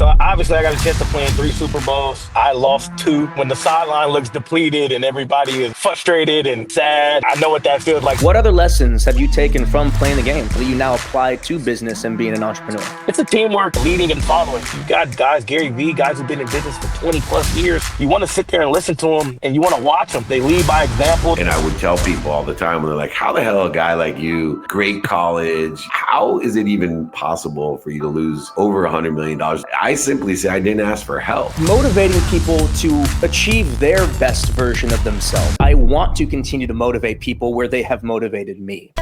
So obviously, I got a chance to play in 3 Super Bowls. I lost 2. When the sideline looks depleted and everybody is frustrated and sad, I know what that feels like. What other lessons have you taken from playing the game that you now apply to business and being an entrepreneur? It's a teamwork, leading and following. You got guys, Gary Vee, guys who've been in business for 20 plus years. You want to sit there and listen to them, and you want to watch them. They lead by example. And I would tell people all the time when they're like, how the hell a guy like you, great college, how is it even possible for you to lose over $100 million? I simply say I didn't ask for help. Motivating people to achieve their best version of themselves. I want to continue to motivate people where they have motivated me.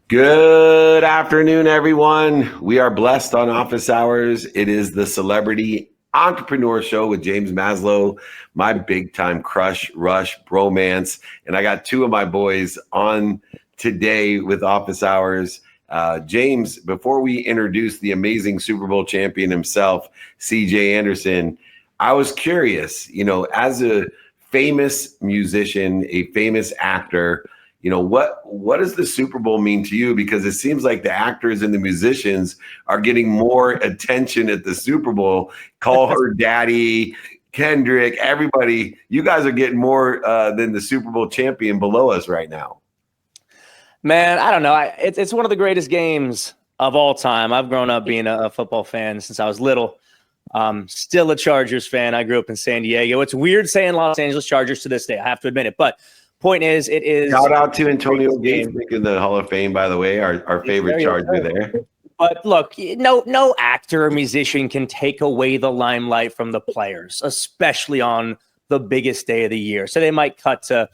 Good afternoon, everyone. We are blessed on office hours. It is the Celebrity Entrepreneur Show with James Maslow, my big time crush, rush, bromance. And I got 2 of my boys on today with office hours. James, before we introduce the amazing Super Bowl champion himself, CJ Anderson, I was curious, as a famous musician, a famous actor, what does the Super Bowl mean to you? Because it seems like the actors and the musicians are getting more attention at the Super Bowl. Call her daddy, Kendrick, everybody. You guys are getting more than the Super Bowl champion below us right now. Man, I don't know. It's one of the greatest games of all time. I've grown up being a football fan since I was little. Still a Chargers fan. I grew up in San Diego. It's weird saying Los Angeles Chargers to this day. I have to admit it. But point is, it is. Shout out to Antonio Gates making the Hall of Fame, by the way, our favorite Charger there. But look, no actor or musician can take away the limelight from the players, especially on the biggest day of the year. So they might cut to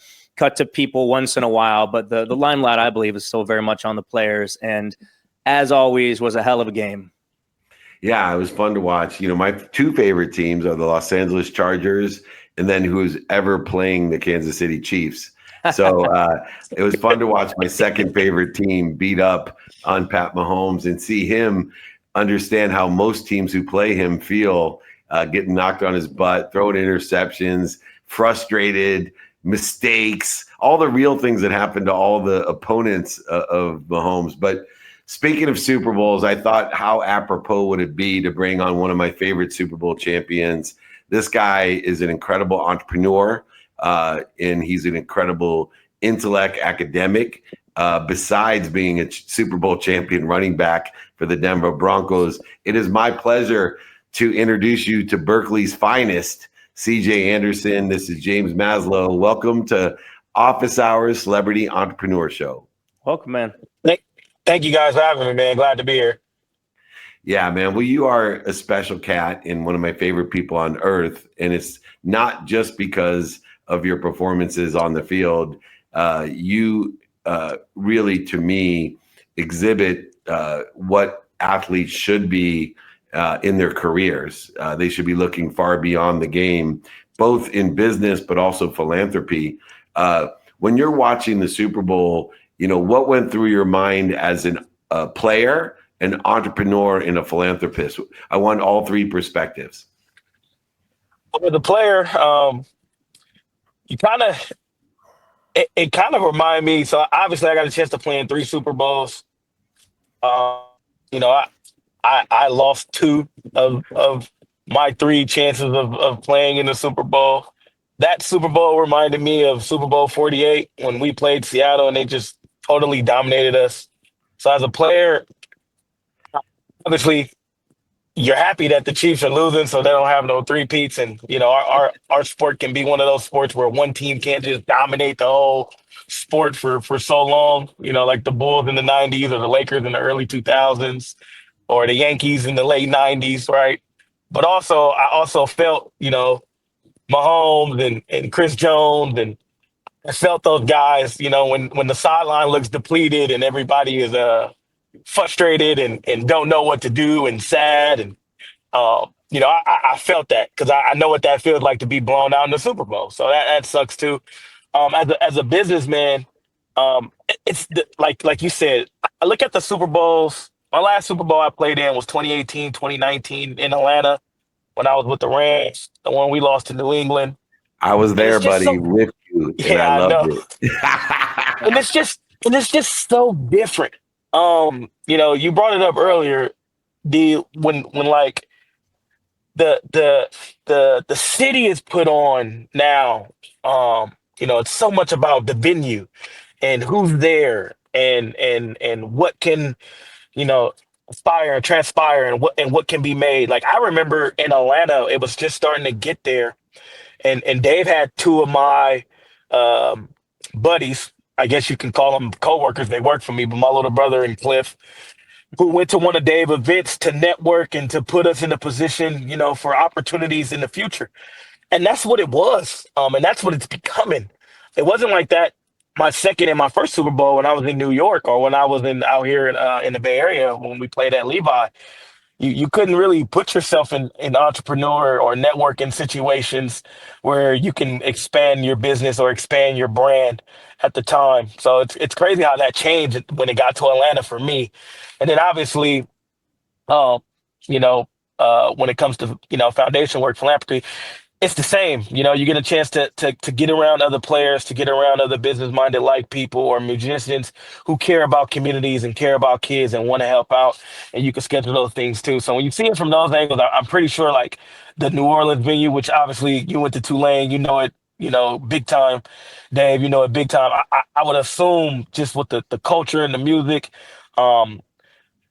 people once in a while, but the limelight, I believe, is still very much on the players. And as always, was a hell of a game. Yeah, it was fun to watch. My 2 favorite teams are the Los Angeles Chargers and then who's ever playing the Kansas City Chiefs. So it was fun to watch my second favorite team beat up on Pat Mahomes and see him understand how most teams who play him feel, getting knocked on his butt, throwing interceptions, frustrated, mistakes, all the real things that happen to all the opponents of Mahomes. But speaking of Super Bowls, I thought how apropos would it be to bring on one of my favorite Super Bowl champions. This guy is an incredible entrepreneur. And he's an incredible intellect academic. Besides being a Super Bowl champion running back for the Denver Broncos, it is my pleasure to introduce you to Berkeley's finest, CJ Anderson. This is James Maslow. Welcome to Office Hours Celebrity Entrepreneur Show. Welcome, man. Thank you guys for having me, man. Glad to be here. Yeah, man. Well, you are a special cat and one of my favorite people on earth. And it's not just because of your performances on the field. You really, to me, exhibit what athletes should be in their careers. They should be looking far beyond the game, both in business, but also philanthropy. When you're watching the Super Bowl, what went through your mind as a player, an entrepreneur, and a philanthropist? I want all 3 perspectives. Well, the player, it kind of reminded me. So obviously, I got a chance to play in 3 Super Bowls. I lost 2 of my 3 chances of playing in the Super Bowl. That Super Bowl reminded me of Super Bowl 48 when we played Seattle and they just totally dominated us. So as a player, obviously, you're happy that the Chiefs are losing, so they don't have no three-peats. And, our sport can be one of those sports where one team can't just dominate the whole sport for so long, like the Bulls in the 90s or the Lakers in the early 2000s or the Yankees in the late 90s, right? But also, I also felt, Mahomes and Chris Jones, and I felt those guys, when the sideline looks depleted and everybody is frustrated and don't know what to do and sad. And, I felt that because I know what that feels like to be blown out in the Super Bowl. So that sucks too. As a businessman, Like you said, I look at the Super Bowls. My last Super Bowl I played in was 2018, 2019 in Atlanta when I was with the Rams, the one we lost to New England. I was And it's there, just buddy, so, with you, and I yeah, I loved know. it. And it's just so different. You brought it up earlier, when like the city is put on now. It's so much about the venue and who's there and what can, you know, aspire and transpire and what can be made. Like I remember in Atlanta, it was just starting to get there, and Dave had two of my um, buddies. I guess you can call them coworkers. They work for me, but my little brother and Cliff, who went to one of Dave's events to network and to put us in a position, for opportunities in the future. And that's what it was. And that's what it's becoming. It wasn't like that my second and my first Super Bowl when I was in New York or when I was out here in the Bay Area when we played at Levi. You couldn't really put yourself in entrepreneur or networking situations where you can expand your business or expand your brand at the time. So it's crazy how that changed when it got to Atlanta for me. And then obviously, um, you know, when it comes to foundation work, philanthropy, it's the same. You get a chance to get around other players, to get around other business-minded like people or musicians who care about communities and care about kids and want to help out, and you can schedule those things too. So when you see it from those angles, I'm pretty sure like the New Orleans venue, which obviously you went to Tulane, you know it, big time. Dave, you know it big time. I would assume just with the culture and the music, um,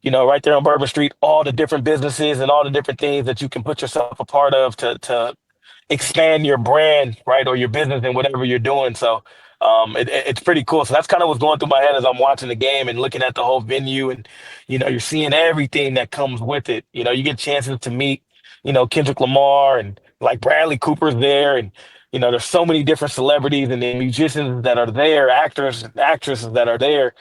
right there on Bourbon Street, all the different businesses and all the different things that you can put yourself a part of to expand your brand, right, or your business and whatever you're doing. So it's pretty cool. So that's kind of what's going through my head as I'm watching the game and looking at the whole venue, and you're seeing everything that comes with it. You get chances to meet, Kendrick Lamar and like Bradley Cooper's there, and there's so many different celebrities and the musicians that are there, actors and actresses that are there.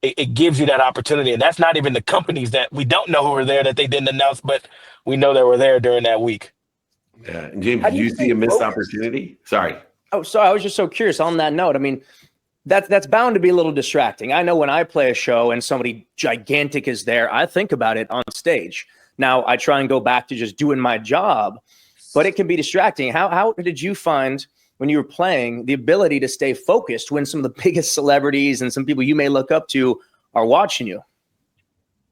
It gives you that opportunity, and that's not even the companies that we don't know who are there that they didn't announce, but we know they were there during that week. Yeah. And James, How did do you you see stay a missed focused? opportunity? Sorry. Oh, sorry. I was just so curious on that note. I mean, that's bound to be a little distracting. I know when I play a show and somebody gigantic is there, I think about it on stage. Now I try and go back to just doing my job, but it can be distracting. How did you find when you were playing the ability to stay focused when some of the biggest celebrities and some people you may look up to are watching you?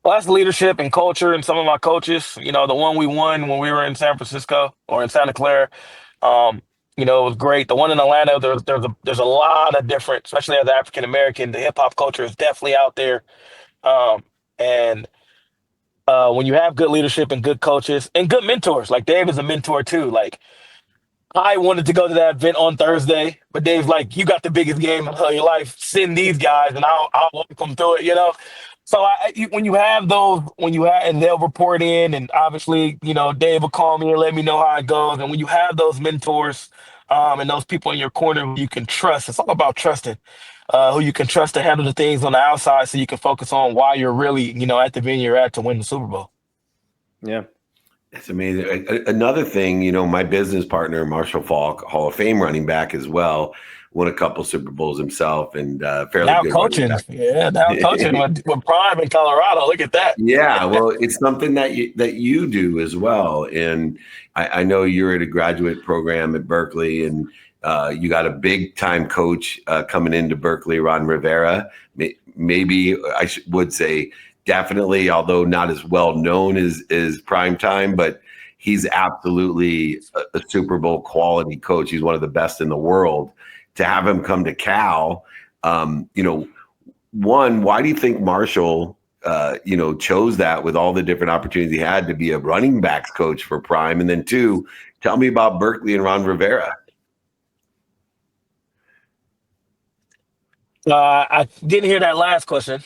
Well, that's leadership and culture, and some of my coaches. The one we won when we were in San Francisco or in Santa Clara. Um, it was great. The one in Atlanta, there's a lot of different, especially as African American, the hip hop culture is definitely out there. And when you have good leadership and good coaches and good mentors, like Dave is a mentor too. Like I wanted to go to that event on Thursday, but Dave's like, "You got the biggest game of your life. Send these guys, and I'll walk them through it." So when you have those, and they'll report in, and obviously, Dave will call me and let me know how it goes. And when you have those mentors, and those people in your corner who you can trust, it's all about trusting, who you can trust to handle the things on the outside, so you can focus on why you're really, at the venue you're at to win the Super Bowl. Yeah. That's amazing. Another thing, my business partner, Marshall Falk, Hall of Fame running back as well, won a couple Super Bowls himself, and fairly Now good running coaching, back. yeah, now coaching with Prime in Colorado. Look at that. Yeah, well, it's something that you do as well, and I know you're at a graduate program at Berkeley, and you got a big time coach coming into Berkeley, Ron Rivera. Maybe would say definitely, although not as well known as Prime Time, but he's absolutely a Super Bowl quality coach. He's one of the best in the world. To have him come to Cal, one, why do you think Marshall, chose that with all the different opportunities he had to be a running backs coach for Prime? And then two, tell me about Berkeley and Ron Rivera. I didn't hear that last question.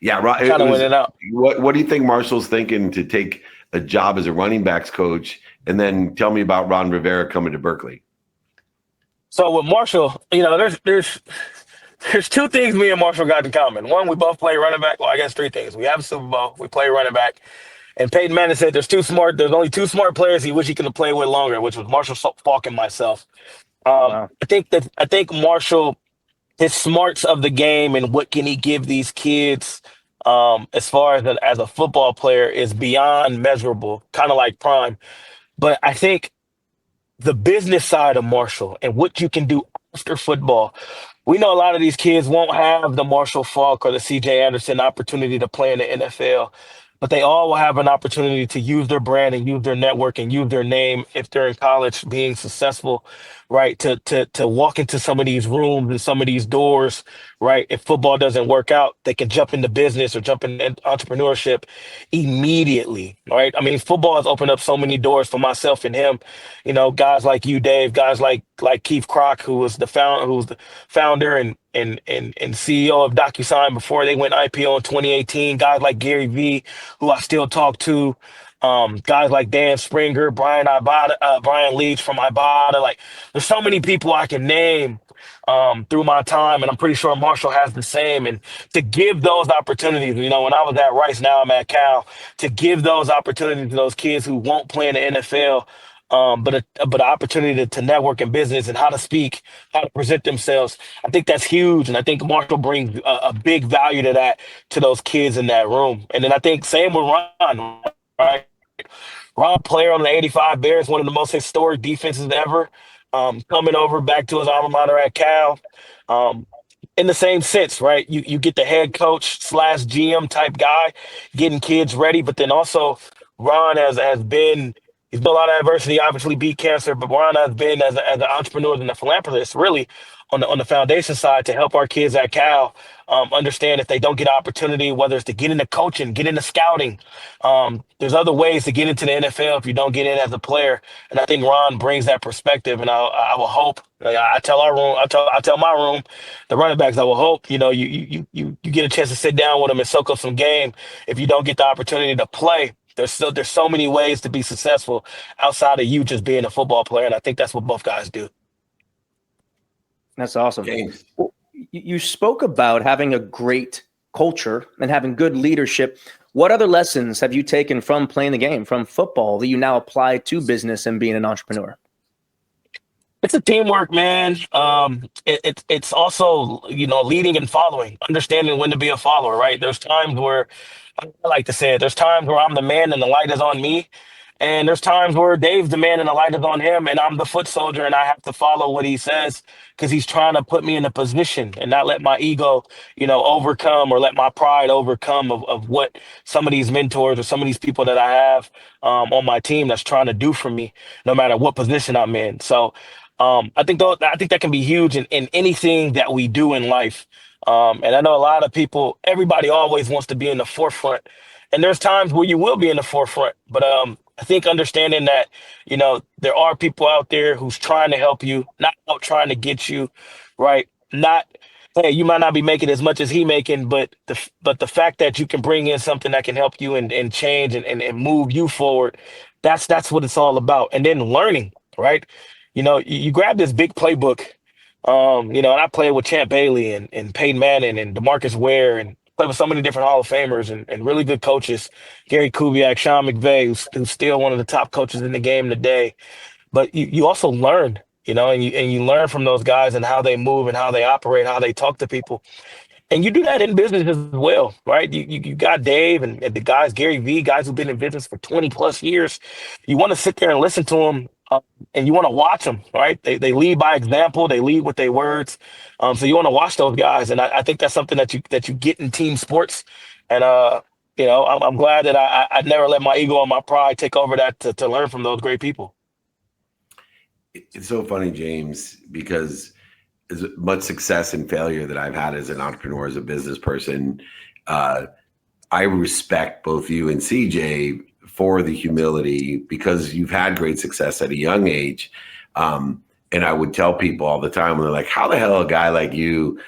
Yeah, Ron, Kind of went it out. what do you think Marshall's thinking to take a job as a running backs coach? And then tell me about Ron Rivera coming to Berkeley. So with Marshall, there's two things me and Marshall got in common. One, we both play running back. Well, I guess three things. We have a Super Bowl. We play running back. And Peyton Manning said there's only two smart players he wish he could have played with longer, which was Marshall Falk and myself. Wow. I think Marshall his smarts of the game and what can he give these kids as far as a football player is beyond measurable, kind of like Prime. But I think the business side of Marshall and what you can do after football. We know a lot of these kids won't have the Marshall Falk or the CJ Anderson opportunity to play in the NFL, but they all will have an opportunity to use their brand and use their network and use their name if they're in college being successful, right? To walk into some of these rooms and some of these doors, right? If football doesn't work out, they can jump into business or jump into entrepreneurship immediately, right? I mean, football has opened up so many doors for myself and him. You know, guys like you, Dave, guys like Keith Kroc, who was the founder and CEO of DocuSign before they went IPO in 2018. Guys like Gary Vee, who I still talk to. Guys like Dan Springer, Brian Leach from Ibotta. Like, there's so many people I can name through my time, and I'm pretty sure Marshall has the same. And to give those opportunities, you know, when I was at Rice, now I'm at Cal, to give those opportunities to those kids who won't play in the NFL, but an opportunity to network in business and how to speak, how to present themselves. I think that's huge, and I think Marshall brings a big value to that to those kids in that room. And then I think same with Ron, right? Ron Player on the 85 Bears, one of the most historic defenses ever, coming over back to his alma mater at Cal. Um, in the same sense, right? You get the head coach slash GM type guy getting kids ready, but then also Ron has been he's been a lot of adversity, obviously beat cancer, but Ron has been as an entrepreneur and a philanthropist really on the foundation side to help our kids at Cal understand if they don't get opportunity, whether it's to get into coaching, get into scouting. There's other ways to get into the NFL if you don't get in as a player. And I think Ron brings that perspective. And I will hope. Like, I tell our room, I tell my room, the running backs. I will hope you get a chance to sit down with them and soak up some game. If you don't get the opportunity to play, there's so many ways to be successful outside of you just being a football player. And I think that's what both guys do. That's awesome. James. Well, you spoke about having a great culture and having good leadership. What other lessons have you taken from playing the game, from football, that you now apply to business and being an entrepreneur? It's a teamwork, man. It's also, you know, leading and following, understanding when to be a follower, right? There's times where I like to say it. There's times where I'm the man and the light is on me. And there's times where Dave's the man and the light is on him, and I'm the foot soldier, and I have to follow what he says because he's trying to put me in a position and not let my ego, you know, overcome or let my pride overcome of what some of these mentors or some of these people that I have on my team that's trying to do for me, no matter what position I'm in. So I think that can be huge in anything that we do in life. And I know a lot of people, everybody always wants to be in the forefront. And there's times where you will be in the forefront. But I think understanding that, you know, there are people out there who's trying to help you, not out trying to get you, right? Not, hey, you might not be making as much as he making, but the fact that you can bring in something that can help you and change and move you forward, that's what it's all about. And then learning, right? You know, you grab this big playbook, you know, and I played with Champ Bailey and Peyton Manning and DeMarcus Ware and played with so many different Hall of Famers and really good coaches, Gary Kubiak, Sean McVay, who's still one of the top coaches in the game today. But you also learn, you know, and you learn from those guys and how they move and how they operate, how they talk to people. And you do that in business as well, right? You got Dave and the guys, Gary Vee, guys who've been in business for 20 plus years. You want to sit there and listen to them, and you want to watch them, right? They lead by example. They lead with their words. So you want to watch those guys, and I think that's something that you get in team sports. And you know, I'm glad that I never let my ego and my pride take over that to learn from those great people. It's so funny, James, because as much success and failure that I've had as an entrepreneur, as a business person, I respect both you and CJ for the humility because you've had great success at a young age. And I would tell people all the time when they're like, how the hell a guy like you,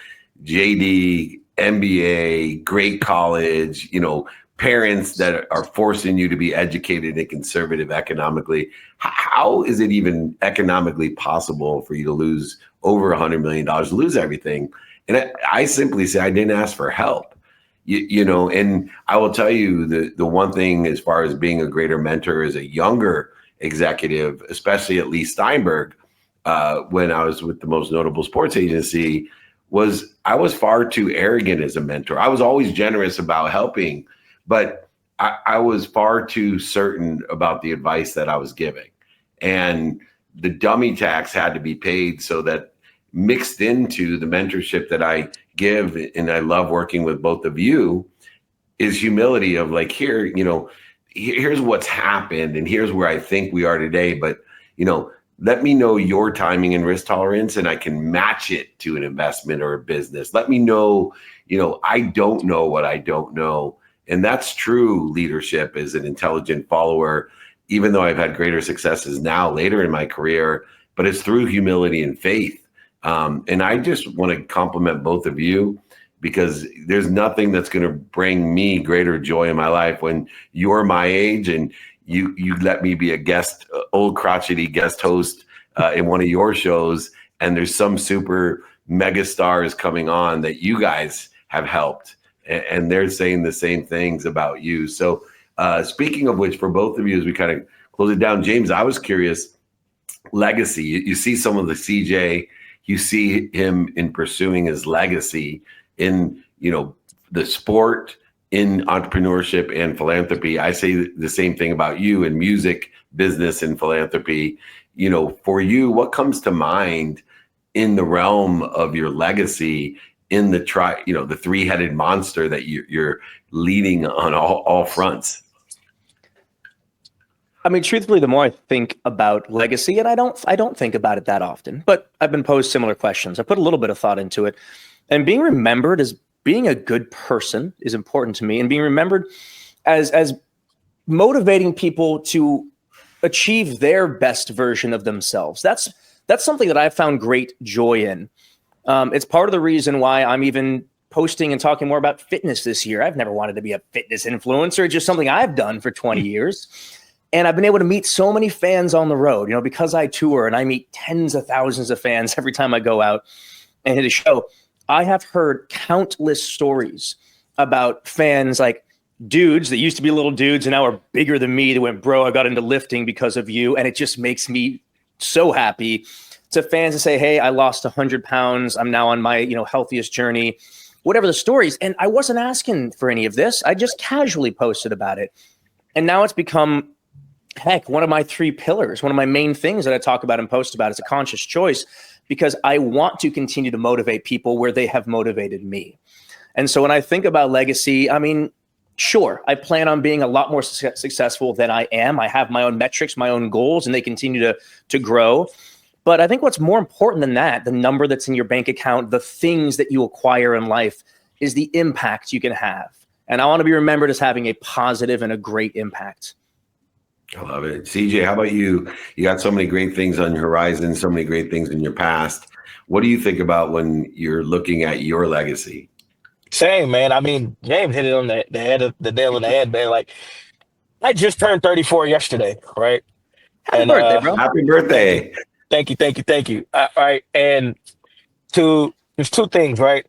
JD, MBA, great college, you know, parents that are forcing you to be educated and conservative economically, how is it even economically possible for you to lose over $100 million, lose everything? And I simply say, I didn't ask for help, you know, and I will tell you the one thing as far as being a greater mentor as a younger executive, especially at Lee Steinberg, when I was with the most notable sports agency, was I was far too arrogant as a mentor. I was always generous about helping, but I was far too certain about the advice that I was giving. And the dummy tax had to be paid so that mixed into the mentorship that I give, and I love working with both of you, is humility of like, here, here's what's happened and here's where I think we are today. But, let me know your timing and risk tolerance and I can match it to an investment or a business. Let me know, I don't know what I don't know. And that's true leadership as an intelligent follower, even though I've had greater successes now later in my career, but it's through humility and faith. And I just want to compliment both of you, because there's nothing that's going to bring me greater joy in my life when you're my age and you let me be a guest, old crotchety guest host in one of your shows, and there's some super mega stars coming on that you guys have helped, and they're saying the same things about you. So speaking of which, for both of you, as we kind of close it down, James, I was curious, legacy, you see some of the CJ, you see him in pursuing his legacy in, the sport, in entrepreneurship and philanthropy. I say the same thing about you in music, business, and philanthropy. For you, what comes to mind in the realm of your legacy in the the three-headed monster that you're leading on all fronts? I mean, truthfully, the more I think about legacy, and I don't think about it that often, but I've been posed similar questions. I put a little bit of thought into it, and being remembered as being a good person is important to me, and being remembered as motivating people to achieve their best version of themselves. That's something that I've found great joy in. It's part of the reason why I'm even posting and talking more about fitness this year. I've never wanted to be a fitness influencer. It's just something I've done for 20 years. And I've been able to meet so many fans on the road, because I tour and I meet tens of thousands of fans every time I go out and hit a show. I have heard countless stories about fans, like dudes that used to be little dudes and now are bigger than me, that went, bro, I got into lifting because of you. And it just makes me so happy. To fans that say, hey, I lost 100 pounds. I'm now on my, healthiest journey, whatever the stories. And I wasn't asking for any of this. I just casually posted about it. And now it's become, heck, one of my 3 pillars, one of my main things that I talk about and post about is a conscious choice, because I want to continue to motivate people where they have motivated me. And so when I think about legacy, I mean, sure, I plan on being a lot more successful than I am. I have my own metrics, my own goals, and they continue to grow. But I think what's more important than that, the number that's in your bank account, the things that you acquire in life, is the impact you can have. And I want to be remembered as having a positive and a great impact. I love it. CJ, how about you? You got so many great things on your horizon, so many great things in your past. What do you think about when you're looking at your legacy? Same, man. I mean, James hit it on the head of the nail on the head, man. Like, I just turned 34 yesterday, right? Happy birthday, bro. Happy birthday. Thank you. All right. And there's 2 things, right?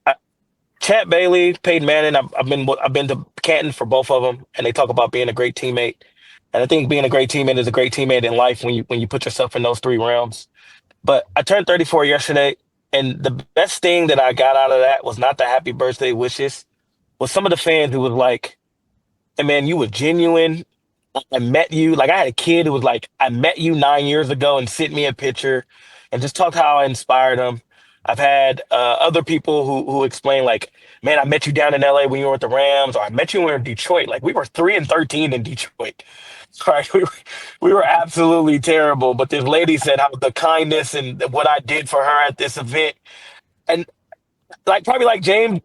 Champ Bailey, Peyton Manning, I've been to Canton for both of them, and they talk about being a great teammate. And I think being a great teammate is a great teammate in life when you put yourself in those 3 realms. But I turned 34 yesterday, and the best thing that I got out of that was not the happy birthday wishes, was some of the fans who was like, hey man, you were genuine. I met you. Like, I had a kid who was like, I met you 9 years ago, and sent me a picture and just talked how I inspired him. I've had other people who explain, like, man, I met you down in LA when you were with the Rams, or I met you when we were in Detroit. Like, we were 3-13 in Detroit. Right? We were absolutely terrible. But this lady said how the kindness and what I did for her at this event. And like, probably like James,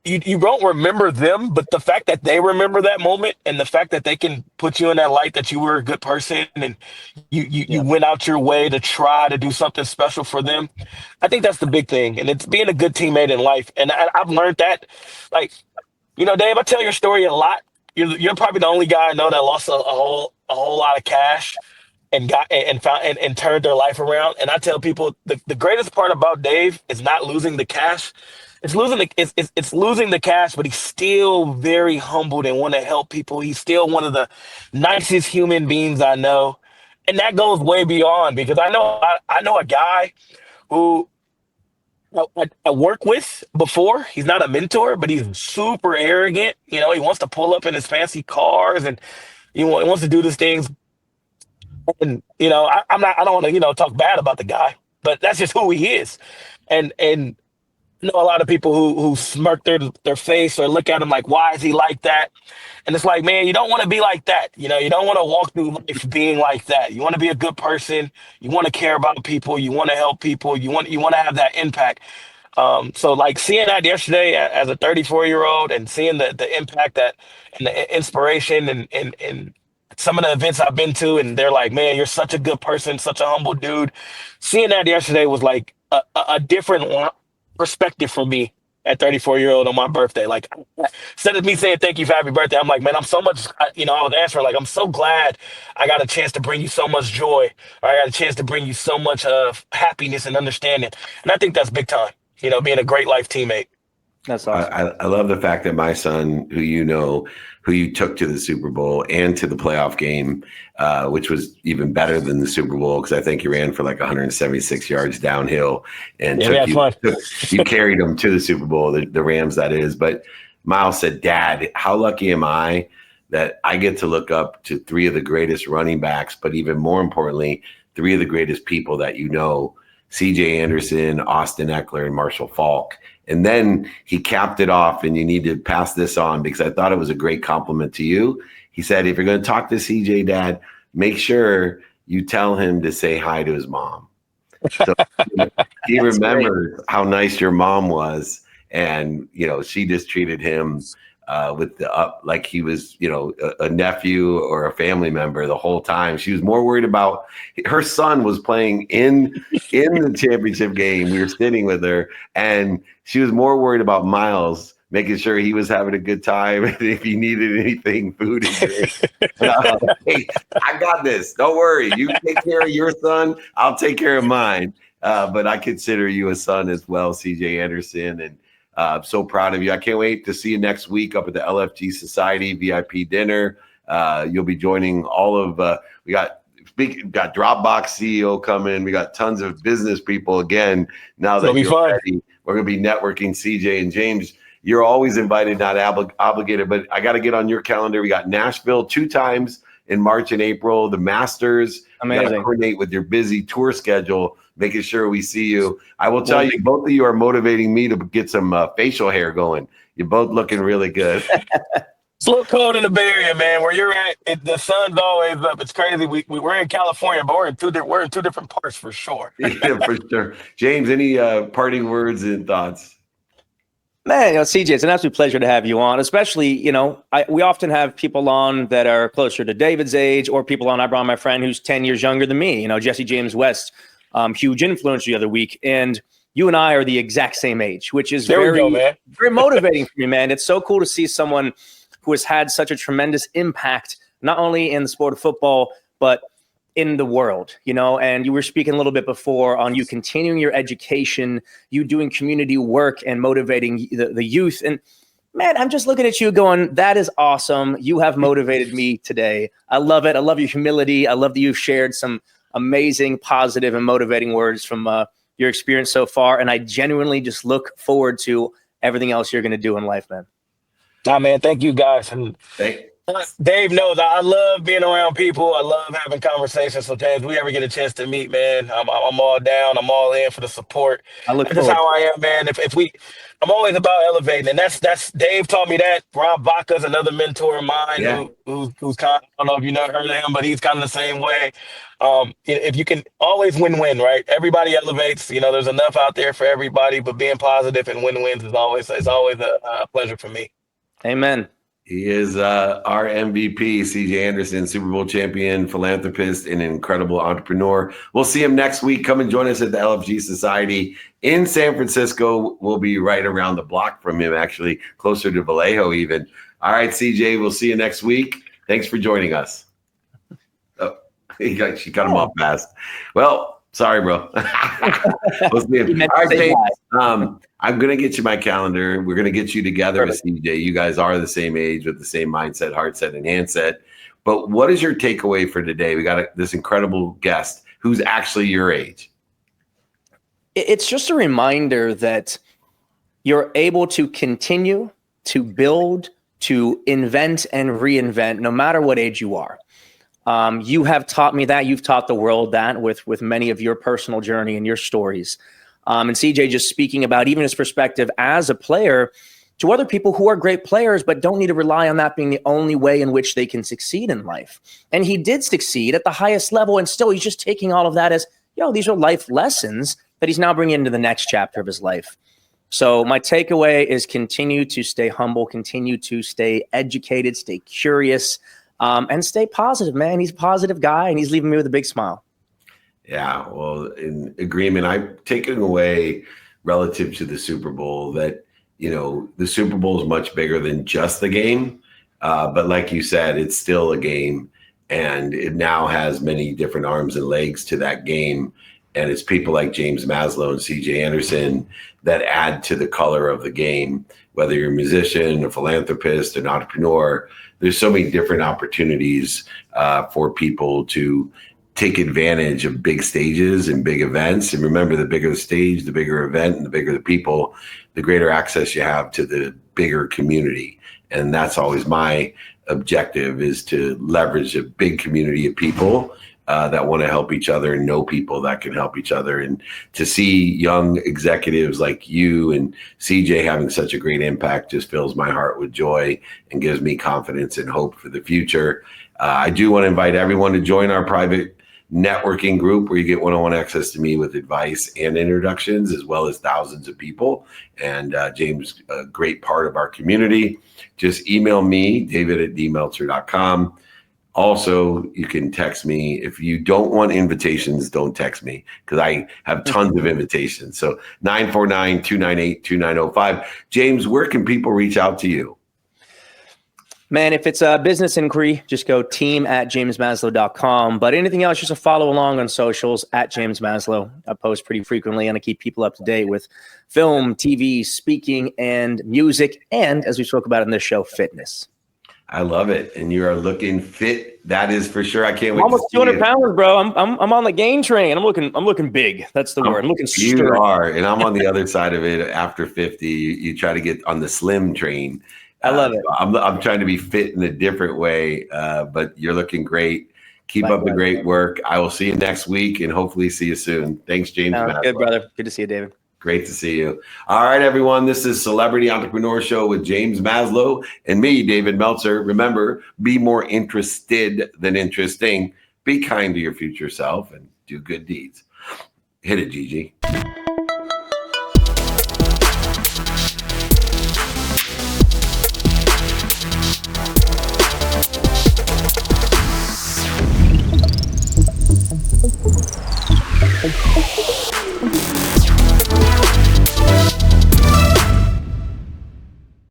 you don't remember them, but the fact that they remember that moment, and the fact that they can put you in that light that you were a good person, and you went out your way to try to do something special for them. I think that's the big thing. And it's being a good teammate in life. And I've learned that, like, Dave, I tell your story a lot. You're probably the only guy I know that lost a whole lot of cash and got and found and turned their life around. And I tell people the greatest part about Dave is not losing the cash. It's losing the cash, but he's still very humbled and want to help people. He's still one of the nicest human beings I know. And that goes way beyond, because I know a guy who I work with before. He's not a mentor, but he's super arrogant. You know, he wants to pull up in his fancy cars and he wants to do these things. And I don't want to talk bad about the guy, but that's just who he is. And a lot of people who smirk their face or look at him like, why is he like that? And it's like, man, you don't want to be like that. You don't want to walk through life being like that. You want to be a good person. You want to care about people. You want to help people. You want to have that impact. So like seeing that yesterday as a 34-year-old and seeing the impact that and the inspiration and some of the events I've been to, and they're like, man, you're such a good person, such a humble dude. Seeing that yesterday was like a different perspective for me at 34-year-old on my birthday. Like instead of me saying thank you for happy birthday, I'm like, man, I'm so much, I was answering like, I'm so glad I got a chance to bring you so much joy, or I got a chance to bring you so much happiness and understanding. And I think that's big time, being a great life teammate. That's awesome. I love the fact that my son, who you took to the Super Bowl and to the playoff game, which was even better than the Super Bowl because I think you ran for like 176 yards downhill and you carried them to the Super Bowl, the Rams, that is. But Miles said, Dad, how lucky am I that I get to look up to three of the greatest running backs, but even more importantly, three of the greatest people that C.J. Anderson, Austin Eckler, and Marshall Faulk. And then he capped it off, and you need to pass this on because I thought it was a great compliment to you. He said, if you're going to talk to CJ, Dad, make sure you tell him to say hi to his mom. So he remembers how nice your mom was. And, she just treated him with like he was, a nephew or a family member the whole time. She was more worried about her son was playing in the championship game. We were sitting with her, and she was more worried about Miles, making sure he was having a good time, and if he needed anything, food and drink. Hey, I got this. Don't worry. You take care of your son. I'll take care of mine. But I consider you a son as well, C.J. Anderson, and I'm so proud of you. I can't wait to see you next week up at the LFG Society VIP dinner. You'll be joining all of we got Dropbox CEO coming. We got tons of business people again. Now that you're ready, we're going to be networking. CJ and James, you're always invited, not obligated, but I got to get on your calendar. We got Nashville 2 times in March and April, the Masters. Amazing. You got to coordinate with your busy tour schedule, making sure we see you. I will tell you, both of you are motivating me to get some facial hair going. You're both looking really good. It's a little cold in the Bay Area, man. Where you're at, the sun's always up. It's crazy. We're in California, but we're in two different parts for sure. Yeah, for sure. James, any parting words and thoughts? Man, CJ, it's an absolute pleasure to have you on. Especially, we often have people on that are closer to David's age, or people on. I brought my friend who's 10 years younger than me. Jesse James West, huge influence the other week, and you and I are the exact same age, which is very motivating for me, man. It's so cool to see someone who has had such a tremendous impact, not only in the sport of football, but in the world, and you were speaking a little bit before on you continuing your education, you doing community work and motivating the youth. And man, I'm just looking at you going, that is awesome. You have motivated me today. I love it. I love your humility. I love that you've shared some amazing, positive and motivating words from your experience so far. And I genuinely just look forward to everything else you're going to do in life, man. Nah, man, thank you guys. And Dave knows I love being around people. I love having conversations. So, James, we ever get a chance to meet, man, I'm all down. I'm all in for the support. That's just how I am, man. I'm always about elevating, and that's Dave taught me that. Rob Vaca's another mentor of mine who's kind of, I don't know if you know heard of him, but he's kind of the same way. If you can always win-win, right? Everybody elevates. There's enough out there for everybody, but being positive and win-wins is always a pleasure for me. Amen. He is our MVP, C.J. Anderson, Super Bowl champion, philanthropist, and an incredible entrepreneur. We'll see him next week. Come and join us at the LFG Society in San Francisco. We'll be right around the block from him, actually, closer to Vallejo even. All right, C.J., we'll see you next week. Thanks for joining us. Oh, she cut him off fast. Well, sorry, bro. We'll see him. All right, James. I'm going to get you my calendar. We're going to get you together with CJ. You guys are the same age with the same mindset, heart set, and handset. But what is your takeaway for today? We got this incredible guest who's actually your age. it's just a reminder that you're able to continue to build, to invent and reinvent, no matter what age you are. You have taught me that. You've taught the world that with many of your personal journey and your stories. And CJ just speaking about even his perspective as a player to other people who are great players, but don't need to rely on that being the only way in which they can succeed in life. And he did succeed at the highest level. And still, he's just taking all of that as, these are life lessons that he's now bringing into the next chapter of his life. So my takeaway is continue to stay humble, continue to stay educated, stay curious, and stay positive, man. He's a positive guy, and he's leaving me with a big smile. Yeah, well, in agreement, I'm taking away relative to the Super Bowl that, the Super Bowl is much bigger than just the game. But like you said, it's still a game, and it now has many different arms and legs to that game. And it's people like James Maslow and CJ Anderson that add to the color of the game, whether you're a musician, a philanthropist, an entrepreneur. There's so many different opportunities for people to take advantage of big stages and big events. And remember, the bigger the stage, the bigger event, and the bigger the people, the greater access you have to the bigger community. And that's always my objective, is to leverage a big community of people that want to help each other and know people that can help each other. And to see young executives like you and CJ having such a great impact just fills my heart with joy and gives me confidence and hope for the future. I do want to invite everyone to join our private networking group where you get one-on-one access to me with advice and introductions, as well as thousands of people. And James, a great part of our community. Just email me, david@dmeltzer.com. Also, you can text me. If you don't want invitations, don't text me, because I have tons of invitations. So 949-298-2905. James, where can people reach out to you? Man, if it's a business inquiry, just go team@jamesmaslow.com. But anything else, just a follow along on socials @James Maslow. I post pretty frequently and I keep people up to date with film, TV, speaking, and music. And as we spoke about in this show, fitness. I love it. And you are looking fit. That is for sure. I can't wait. Almost 200 pounds, bro. I'm on the gain train. I'm looking big. That's the word. I'm looking You sturdy. are. And I'm on the other side of it. After 50, you try to get on the slim train. I love it. I'm trying to be fit in a different way, but you're looking great. Keep up the great work. I will see you next week and hopefully see you soon. Thanks, James. Good, brother. Good to see you, David. Great to see you. All right, everyone. This is Celebrity Entrepreneur Show with James Maslow and me, David Meltzer. Remember, be more interested than interesting. Be kind to your future self and do good deeds. Hit it, Gigi. Thank you.